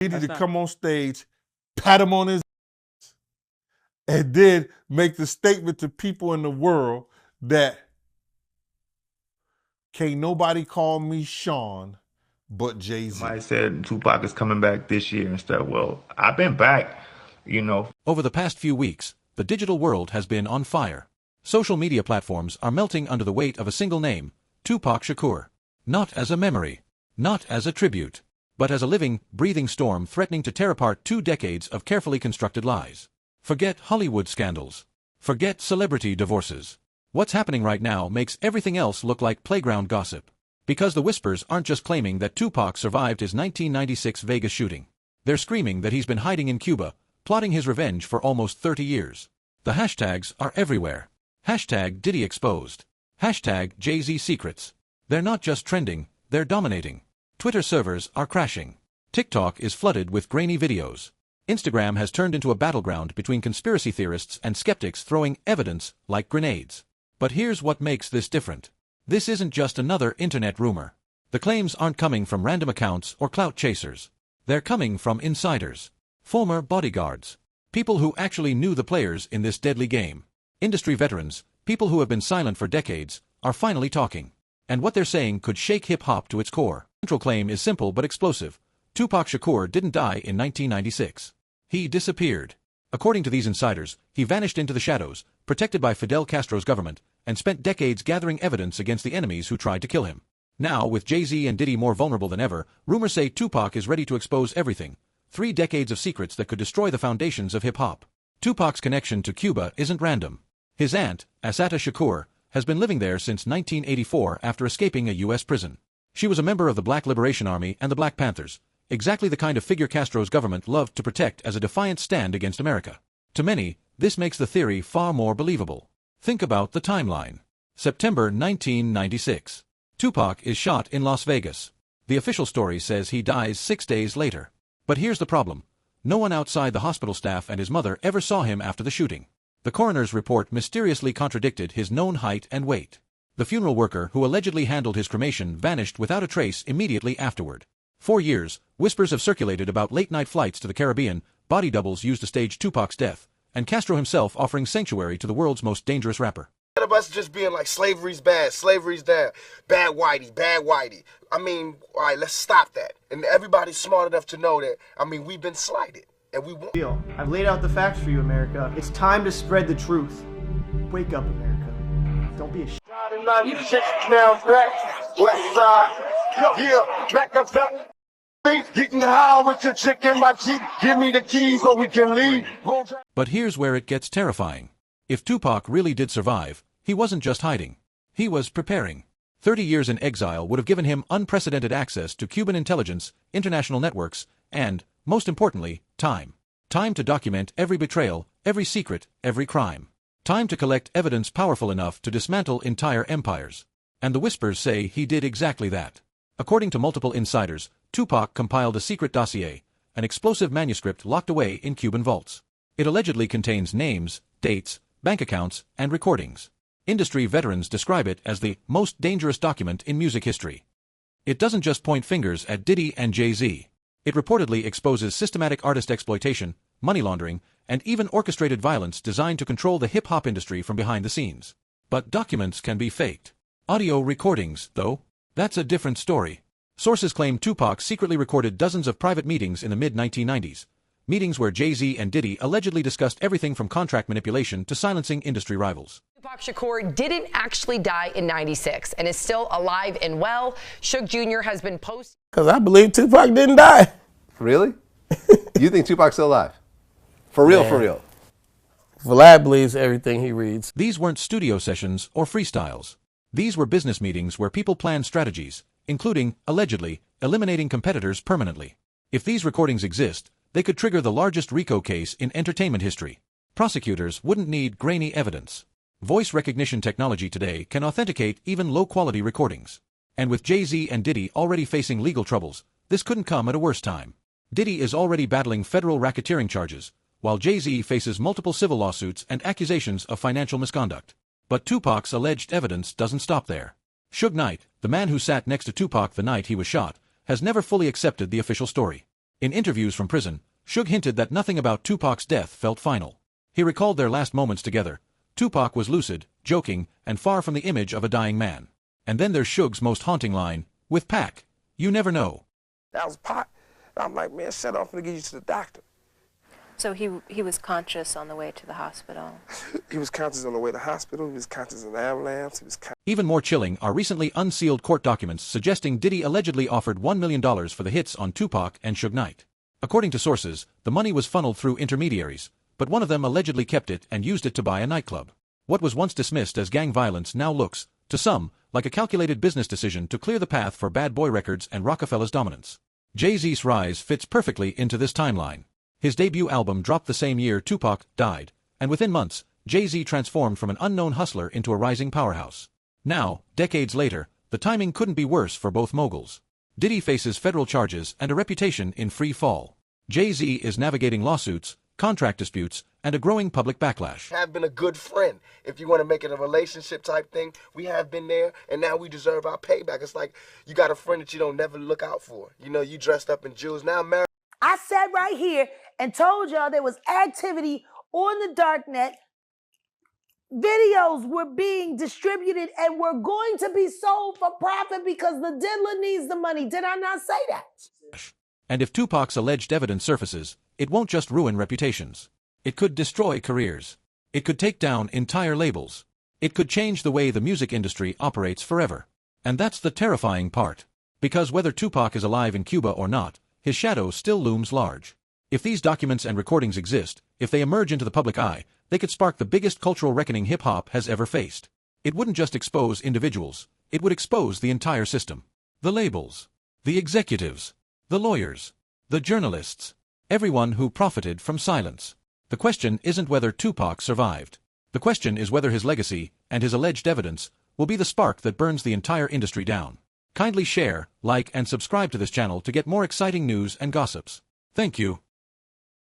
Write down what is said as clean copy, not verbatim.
Diddy to come on stage, pat him on his ass, and then make the statement to people in the world that can't nobody call me Sean but JayZ. Somebody said Tupac is coming back this year and stuff. Well, I've been back, you know. Over the past few weeks, the digital world has been on fire. Social media platforms are melting under the weight of a single name, Tupac Shakur. Not as a memory, not as a tribute, but as a living, breathing storm threatening to tear apart 2 decades of carefully constructed lies. Forget Hollywood scandals. Forget celebrity divorces. What's happening right now makes everything else look like playground gossip. Because the whispers aren't just claiming that Tupac survived his 1996 Vegas shooting. They're screaming that he's been hiding in Cuba, plotting his revenge for almost 30 years. The hashtags are everywhere. Hashtag Diddy exposed. Hashtag JayZ secrets. They're not just trending, they're dominating. Twitter servers are crashing. TikTok is flooded with grainy videos. Instagram has turned into a battleground between conspiracy theorists and skeptics throwing evidence like grenades. But here's what makes this different. This isn't just another internet rumor. The claims aren't coming from random accounts or clout chasers. They're coming from insiders. Former bodyguards. People who actually knew the players in this deadly game. Industry veterans, people who have been silent for decades, are finally talking. And what they're saying could shake hip-hop to its core. The central claim is simple but explosive. Tupac Shakur didn't die in 1996. He disappeared. According to these insiders, he vanished into the shadows, protected by Fidel Castro's government, and spent decades gathering evidence against the enemies who tried to kill him. Now, with JayZ and Diddy more vulnerable than ever, rumors say Tupac is ready to expose everything. 3 decades of secrets that could destroy the foundations of hip-hop. Tupac's connection to Cuba isn't random. His aunt, Assata Shakur, has been living there since 1984 after escaping a U.S. prison. She was a member of the Black Liberation Army and the Black Panthers, exactly the kind of figure Castro's government loved to protect as a defiant stand against America. To many, this makes the theory far more believable. Think about the timeline. September 1996. Tupac is shot in Las Vegas. The official story says he dies 6 days later. But here's the problem. No one outside the hospital staff and his mother ever saw him after the shooting. The coroner's report mysteriously contradicted his known height and weight. The funeral worker who allegedly handled his cremation vanished without a trace immediately afterward. 4 years, whispers have circulated about late-night flights to the Caribbean, body doubles used to stage Tupac's death, and Castro himself offering sanctuary to the world's most dangerous rapper. Instead of us just being like, slavery's bad, slavery's down, bad whitey, bad whitey. I mean, all right, let's stop that. And everybody's smart enough to know that, I mean, we've been slighted. And we won't. I've laid out the facts for you, America. It's time to spread the truth. Wake up, America. Don't be a shit. Getting high with your chick in my Jeep. Give me the keys so we can leave. But here's where it gets terrifying. If Tupac really did survive, he wasn't just hiding. He was preparing. 30 years in exile would have given him unprecedented access to Cuban intelligence, international networks, and, most importantly, time. Time to document every betrayal, every secret, every crime. Time to collect evidence powerful enough to dismantle entire empires. And the whispers say he did exactly that. According to multiple insiders, Tupac compiled a secret dossier, an explosive manuscript locked away in Cuban vaults. It allegedly contains names, dates, bank accounts, and recordings. Industry veterans describe it as the most dangerous document in music history. It doesn't just point fingers at Diddy and Jay-Z. It reportedly exposes systematic artist exploitation, money laundering, and even orchestrated violence designed to control the hip-hop industry from behind the scenes. But documents can be faked. Audio recordings, though, that's a different story. Sources claim Tupac secretly recorded dozens of private meetings in the mid-1990s, meetings where JayZ and Diddy allegedly discussed everything from contract manipulation to silencing industry rivals. Tupac Shakur didn't actually die in 96 and is still alive and well. Suge Jr. has been posted. Because I believe Tupac didn't die. Really? You think Tupac's still alive? For real, for real? Vlad believes everything he reads. These weren't studio sessions or freestyles. These were business meetings where people planned strategies, including, allegedly, eliminating competitors permanently. If these recordings exist, they could trigger the largest RICO case in entertainment history. Prosecutors wouldn't need grainy evidence. Voice recognition technology today can authenticate even low-quality recordings. And with JayZ and Diddy already facing legal troubles, this couldn't come at a worse time. Diddy is already battling federal racketeering charges, while JayZ faces multiple civil lawsuits and accusations of financial misconduct. But Tupac's alleged evidence doesn't stop there. Suge Knight, the man who sat next to Tupac the night he was shot, has never fully accepted the official story. In interviews from prison, Suge hinted that nothing about Tupac's death felt final. He recalled their last moments together. Tupac was lucid, joking, and far from the image of a dying man. And then there's Suge's most haunting line, with Pac, you never know. That was Pac. I'm like, man, shut up, I'm gonna get you to the doctor. So he was conscious on the way to the hospital? He was conscious on the way to the hospital, he was conscious in the ambulance, he was Even more chilling are recently unsealed court documents suggesting Diddy allegedly offered $1 million for the hits on Tupac and Suge Knight. According to sources, the money was funneled through intermediaries, but one of them allegedly kept it and used it to buy a nightclub. What was once dismissed as gang violence now looks, to some, like a calculated business decision to clear the path for Bad Boy Records and Rockefeller's dominance. JayZ's rise fits perfectly into this timeline. His debut album dropped the same year Tupac died, and within months, JayZ transformed from an unknown hustler into a rising powerhouse. Now, decades later, the timing couldn't be worse for both moguls. Diddy faces federal charges and a reputation in free fall. JayZ is navigating lawsuits, contract disputes, and a growing public backlash. Have been a good friend. If you want to make it a relationship type thing, we have been there, and now we deserve our payback. It's like you got a friend that you don't never look out for. You know, you dressed up in jewels. Now married. I sat right here and told y'all there was activity on the darknet. Videos were being distributed and were going to be sold for profit because the diddler needs the money. Did I not say that? And if Tupac's alleged evidence surfaces, it won't just ruin reputations. It could destroy careers. It could take down entire labels. It could change the way the music industry operates forever. And that's the terrifying part. Because whether Tupac is alive in Cuba or not, his shadow still looms large. If these documents and recordings exist, if they emerge into the public eye, they could spark the biggest cultural reckoning hip-hop has ever faced. It wouldn't just expose individuals, it would expose the entire system. The labels, the executives, the lawyers, the journalists, everyone who profited from silence. The question isn't whether Tupac survived. The question is whether his legacy, and his alleged evidence, will be the spark that burns the entire industry down. Kindly share, like, and subscribe to this channel to get more exciting news and gossips. Thank you.